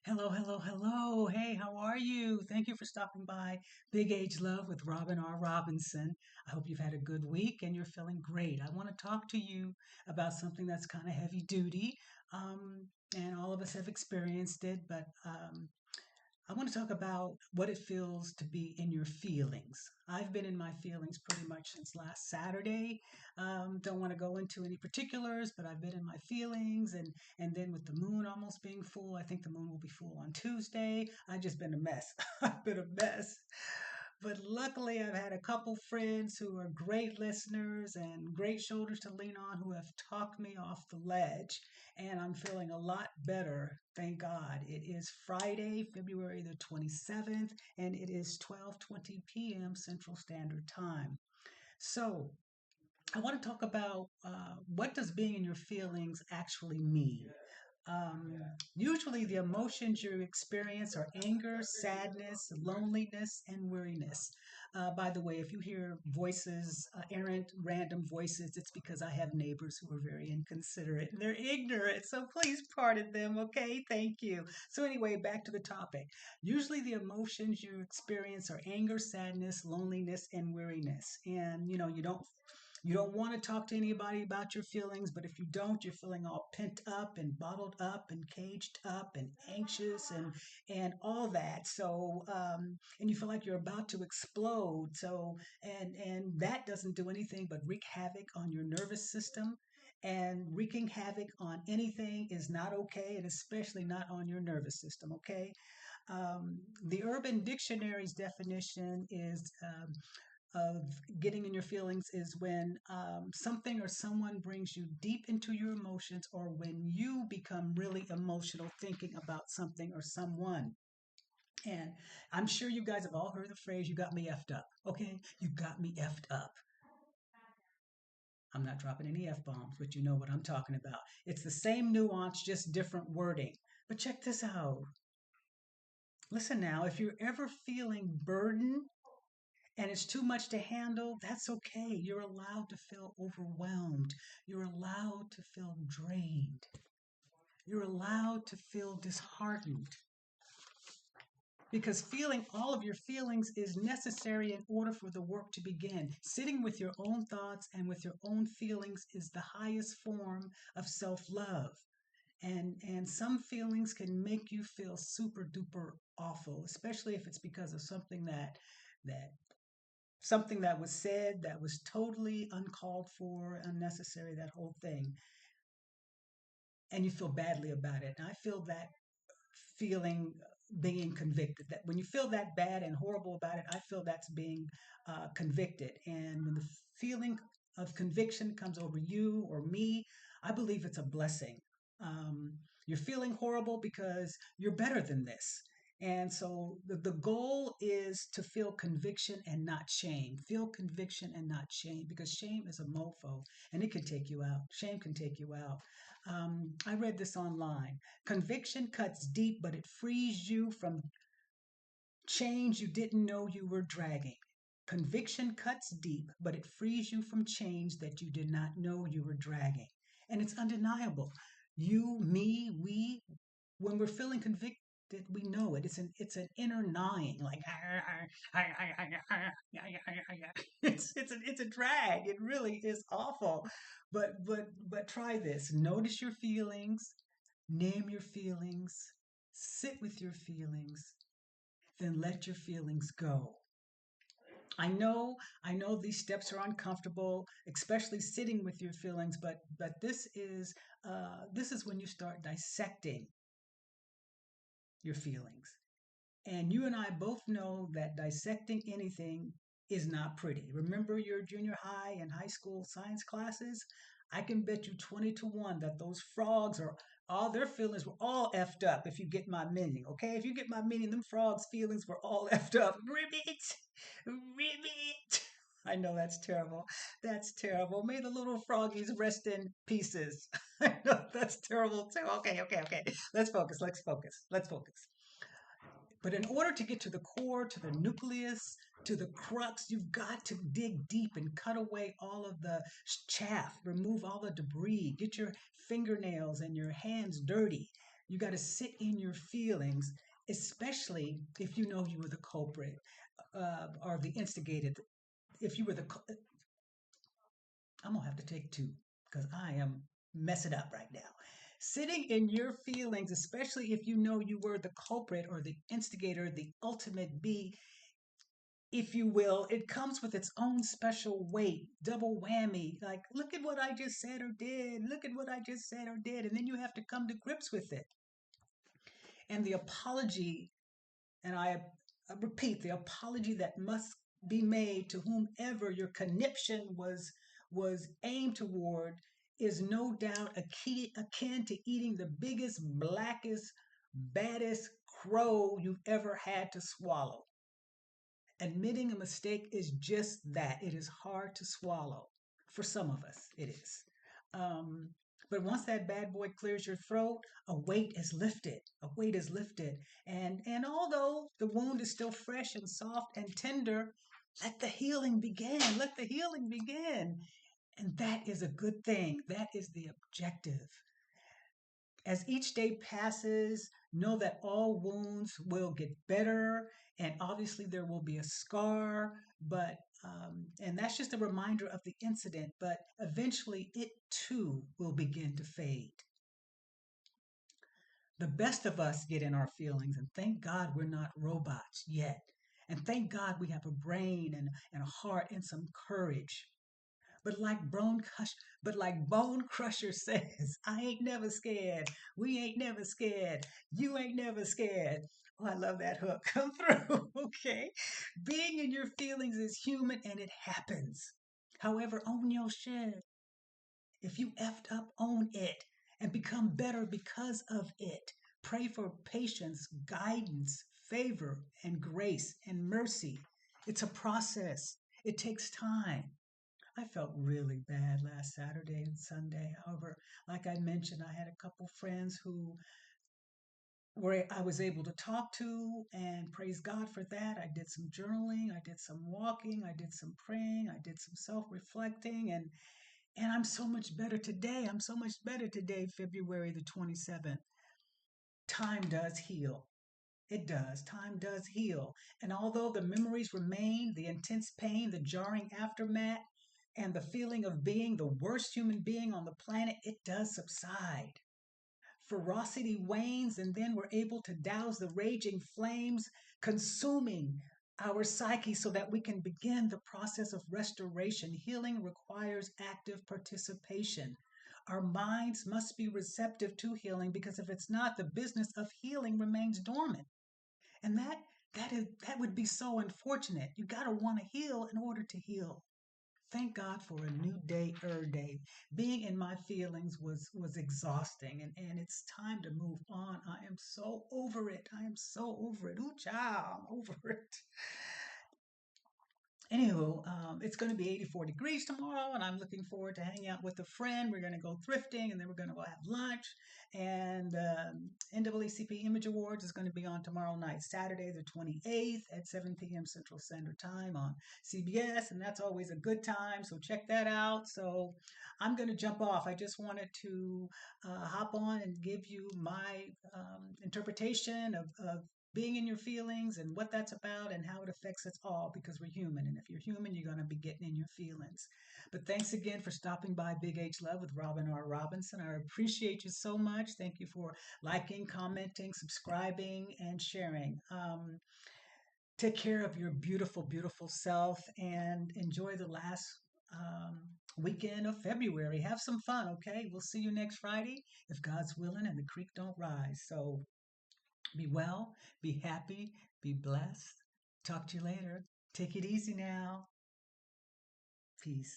Hello, hello, hello. Hey, how are you? Thank you for stopping by Big Age Love with Robin R. Robinson. I hope you've had a good week and you're feeling great. I want to talk to you about something that's kind of heavy duty, and all of us have experienced it, but I want to talk about what it feels to be in your feelings. I've been in my feelings pretty much since last Saturday. Don't want to go into any particulars, but I've been in my feelings, and then with the moon almost being full, I think the moon will be full on Tuesday. I've just been a mess. I've been a mess. But luckily, I've had a couple friends who are great listeners and great shoulders to lean on who have talked me off the ledge. And I'm feeling a lot better, thank God. It is Friday, February the 27th, and it is 12:20 p.m. Central Standard Time. So, I want to talk about what does being in your feelings actually mean. Um, Usually, the emotions you experience are anger, sadness, loneliness, and weariness. By the way, if you hear voices, errant, random voices, it's because I have neighbors who are very inconsiderate and they're ignorant. So please pardon them, okay? Thank you. So, anyway, back to the topic. Usually, the emotions you experience are anger, sadness, loneliness, and weariness. And you don't want to talk to anybody about your feelings, but if you don't, you're feeling all pent up and bottled up and caged up and anxious and all that. So and you feel like you're about to explode. So and that doesn't do anything but wreak havoc on your nervous system. And wreaking havoc on anything is not okay, and especially not on your nervous system. Okay. The Urban Dictionary's definition is of getting in your feelings is when something or someone brings you deep into your emotions, or when you become really emotional thinking about something or someone. And I'm sure you guys have all heard the phrase, you got me effed up. Okay? You got me effed up. I'm not dropping any F bombs, but you know what I'm talking about. It's the same nuance, just different wording. But check this out. Listen now, if you're ever feeling burdened and it's too much to handle, that's okay. You're allowed to feel overwhelmed. You're allowed to feel drained. You're allowed to feel disheartened, because feeling all of your feelings is necessary in order for the work to begin. Sitting with your own thoughts and with your own feelings is the highest form of self-love. And some feelings can make you feel super duper awful, especially if it's because of that something that was said that was totally uncalled for, unnecessary, that whole thing, and you feel badly about it. And I feel that feeling, being convicted. That when you feel that bad and horrible about it, I feel that's being convicted. And when the feeling of conviction comes over you or me, I believe it's a blessing. You're feeling horrible because you're better than this. And so the goal is to feel conviction and not shame. Feel conviction and not shame, because shame is a mofo and it can take you out. Shame can take you out. I read this online. Conviction cuts deep, but it frees you from chains you didn't know you were dragging. Conviction cuts deep, but it frees you from chains that you did not know you were dragging. And it's undeniable. You, me, we, when we're feeling convicted, we know it. It's an inner gnawing, like it's a drag. It really is awful. But try this. Notice your feelings, name your feelings, sit with your feelings, then let your feelings go. I know these steps are uncomfortable, especially sitting with your feelings, but this is when you start dissecting your feelings. And you and I both know that dissecting anything is not pretty. Remember your junior high and high school science classes? I can bet you 20 to 1 that those frogs are all their feelings were all effed up, if you get my meaning, okay? If you get my meaning, them frogs' feelings were all effed up. Ribbit! Ribbit! I know that's terrible. That's terrible. May the little froggies rest in pieces. I know that's terrible too. Okay, okay, okay. Let's focus. Let's focus. Let's focus. But in order to get to the core, to the nucleus, to the crux, you've got to dig deep and cut away all of the chaff, remove all the debris, get your fingernails and your hands dirty. You got to sit in your feelings, especially if you know you were the culprit or the instigated. If you were I'm gonna have to take two because I am messing up right now. Sitting in your feelings, especially if you know you were the culprit or the instigator, the ultimate B, if you will, it comes with its own special weight, double whammy. Like, look at what I just said or did. Look at what I just said or did. And then you have to come to grips with it. And the apology, and I repeat, the apology that must be made to whomever your conniption was aimed toward is no doubt akin to eating the biggest, blackest, baddest crow you've ever had to swallow. Admitting a mistake is just that. It is hard to swallow. For some of us, it is. Um, but once that bad boy clears your throat, a weight is lifted. A weight is lifted. And although the wound is still fresh and soft and tender, let the healing begin. Let the healing begin. And that is a good thing. That is the objective. As each day passes, know that all wounds will get better, and obviously there will be a scar, but and that's just a reminder of the incident, but eventually it too will begin to fade. The best of us get in our feelings, and thank God we're not robots yet. And thank God we have a brain and a heart and some courage. But like Bone Crusher says, I ain't never scared. We ain't never scared. You ain't never scared. Oh, I love that hook. Come through, okay? Being in your feelings is human and it happens. However, own your shit. If you effed up, own it and become better because of it. Pray for patience, guidance, favor, and grace and mercy. It's a process. It takes time. I felt really bad last Saturday and Sunday. However, like I mentioned, I had a couple friends who were I was able to talk to, and praise God for that. I did some journaling, I did some walking, I did some praying, I did some self-reflecting, and I'm so much better today. I'm so much better today, February the 27th. Time does heal. It does. Time does heal. And although the memories remain, the intense pain, the jarring aftermath, and the feeling of being the worst human being on the planet, it does subside. Ferocity wanes, and then we're able to douse the raging flames, consuming our psyche so that we can begin the process of restoration. Healing requires active participation. Our minds must be receptive to healing because if it's not, the business of healing remains dormant. And that would be so unfortunate. You got to want to heal in order to heal. Thank God for a new day. Being in my feelings was exhausting, and it's time to move on. I am so over it. I am so over it. Ooh, child, I'm over it. Anywho, it's going to be 84 degrees tomorrow, and I'm looking forward to hanging out with a friend. We're going to go thrifting, and then we're going to go have lunch. And NAACP Image Awards is going to be on tomorrow night, Saturday the 28th at 7 p.m. Central Standard Time on CBS, and that's always a good time. So check that out. So I'm going to jump off. I just wanted to hop on and give you my interpretation of being in your feelings and what that's about and how it affects us all because we're human. And if you're human, you're going to be getting in your feelings. But thanks again for stopping by Big H Love with Robin R. Robinson. I appreciate you so much. Thank you for liking, commenting, subscribing, and sharing. Take care of your beautiful, beautiful self and enjoy the last weekend of February. Have some fun, okay? We'll see you next Friday if God's willing and the creek don't rise. So be well, be happy, be blessed. Talk to you later. Take it easy now. Peace.